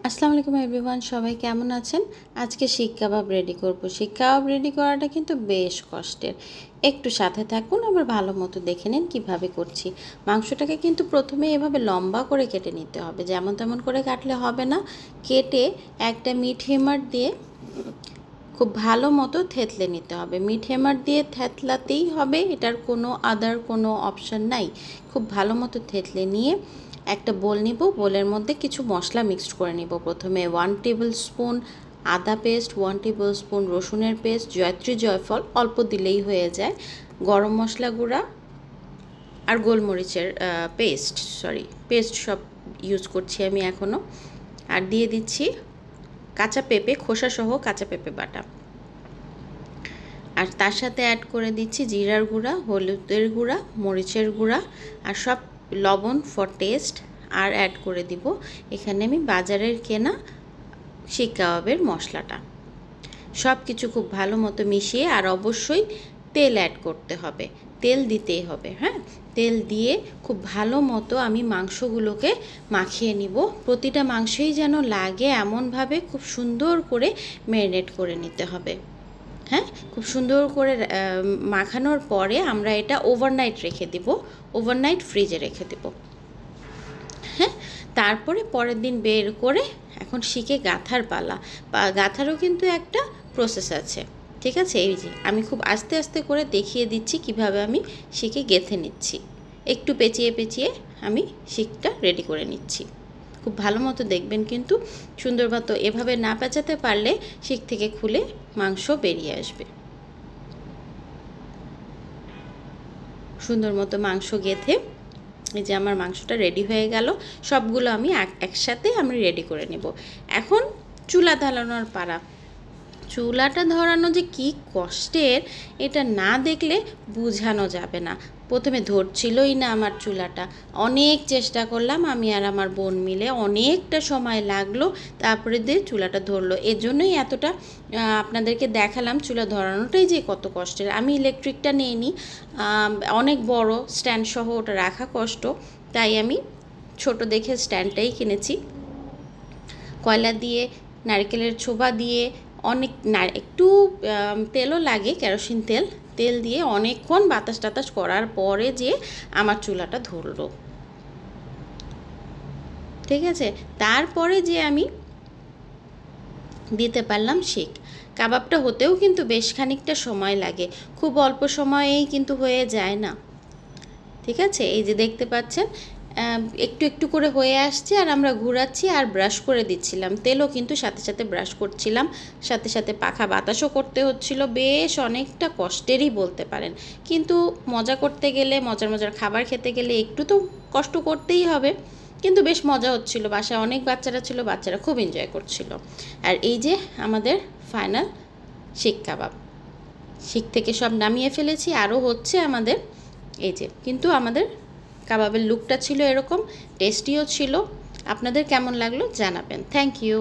আসসালামু আলাইকুম এভরিওয়ান, সবাই কেমন আছেন? আজকে শিক কাবাব রেডি করব। শিক কাবাব রেডি করাটা কিন্তু বেশ কষ্টের। একটু সাথে থাকুন, আবার ভালো মতো দেখে নিন কীভাবে করছি। মাংসটাকে কিন্তু প্রথমে এভাবে লম্বা করে কেটে নিতে হবে, যেমন তেমন করে কাটলে হবে না। কেটে একটা মিট হেমার দিয়ে খুব ভালো মতো থেতলে নিতে হবে। মিট হেমার দিয়ে থেতলাতেই হবে, এটার কোনো আদার কোনো অপশান নাই। খুব ভালো মতো থেতলে নিয়ে একটা বোল নিব। বোলের মধ্যে কিছু মশলা মিক্সড করে নিব। প্রথমে 1 টেবিল স্পুন আদা পেস্ট, 1 টেবিল স্পুন রসুনের পেস্ট, জয়ত্রী জয়ফল অল্প দিলেই হয়ে যায়, গরম মশলা গুঁড়া আর গোলমরিচের পেস্ট সব ইউজ করছি আমি এখনও। আর দিয়ে দিচ্ছি কাঁচা পেঁপে, খোসাসহ কাঁচা পেঁপে বাটা। আর তার সাথে অ্যাড করে দিচ্ছি জিরার গুঁড়া, হলুদের গুঁড়া, মরিচের গুঁড়া আর সব লবণ ফর টেস্ট। আর অ্যাড করে দিব এখানে আমি বাজারের কেনা শিক কাবাবের মশলাটা। সব কিছু খুব ভালো মতো মিশিয়ে, আর অবশ্যই তেল অ্যাড করতে হবে, তেল দিতেই হবে। হ্যাঁ, তেল দিয়ে খুব ভালো মতো আমি মাংসগুলোকে মাখিয়ে নিব। প্রতিটা মাংসই যেন লাগে এমনভাবে খুব সুন্দর করে ম্যারিনেট করে নিতে হবে। হ্যাঁ, খুব সুন্দর করে মাখানোর পরে আমরা এটা ওভারনাইট রেখে দিব, ওভারনাইট ফ্রিজে রেখে দেব। হ্যাঁ, তারপরে পরের দিন বের করে এখন শিকে গাঁথার পালা। গাঁথারও কিন্তু একটা প্রসেস আছে, ঠিক আছে? এই যে আমি খুব আস্তে আস্তে করে দেখিয়ে দিচ্ছি কিভাবে আমি শিকে গেঁথে নিচ্ছি। একটু পেঁচিয়ে পেঁচিয়ে আমি শিকটা রেডি করে নিচ্ছি। খুব ভালো মতো দেখবেন, কিন্তু সুন্দর মতো এভাবে না পেঁচাতে পারলে শিক থেকে খুলে মাংস বেরিয়ে আসবে। সুন্দর মতো মাংস গেঁথে এই যে আমার মাংসটা রেডি হয়ে গেল। সবগুলো আমি একসাথে রেডি করে নেব। এখন চুলা ধরানোর পালা। চুলাটা ধরানো যে কি কষ্টের, এটা না দেখলে বোঝানো যাবে না। প্রথমে ধরছিলই না আমার চুলাটা, অনেক চেষ্টা করলাম আমি আর আমার বোন মিলে, অনেকটা সময় লাগলো, তারপরে দিয়ে চুলাটা ধরলো। এজন্যই এতটা আপনাদেরকে দেখালাম চুলা ধরানোটাই যে কত কষ্টের। আমি ইলেকট্রিকটা নিইনি, অনেক বড় স্ট্যান্ড সহ ওটা রাখা কষ্ট, তাই আমি ছোট দেখে স্ট্যান্ডটাই কিনেছি। কয়লা দিয়ে, নারকেলের ছোবা দিয়ে, একটু তেলও লাগে, কেরোসিন তেল দিয়ে অনেকক্ষণ বাতাস টাতাস করার পরে যে আমার চুলাটা ধরলো, ঠিক আছে? তারপরে যে আমি দিতে পারলাম শিক। কাবাবটা হতেও কিন্তু বেশ খানিকটা সময় লাগে, খুব অল্প সময়েই কিন্তু হয়ে যায় না, ঠিক আছে? এই যে দেখতে পাচ্ছেন একটু একটু করে হয়ে আসছে, আর আমরা ঘোরাচ্ছি আর ব্রাশ করে দিচ্ছিলাম। তেলও কিন্তু সাথে সাথে ব্রাশ করছিলাম, সাথে সাথে পাখা বাতাসও করতে হচ্ছিল। বেশ অনেকটা কষ্টেরই বলতে পারেন, কিন্তু মজা করতে গেলে, মজার খাবার খেতে গেলে একটু তো কষ্ট করতেই হবে। কিন্তু বেশ মজা হচ্ছিল, বাসায় অনেক বাচ্চারা ছিল, বাচ্চারা খুব এনজয় করছিল। আর এই যে আমাদের ফাইনাল শিক কাবাব। শিক থেকে সব নামিয়ে ফেলেছি, আরও হচ্ছে আমাদের। এই যে কিন্তু আমাদের কাবাবের লুকটা ছিল এরকম, টেস্টিও ছিল। আপনাদের কেমন লাগলো জানাবেন। Thank you.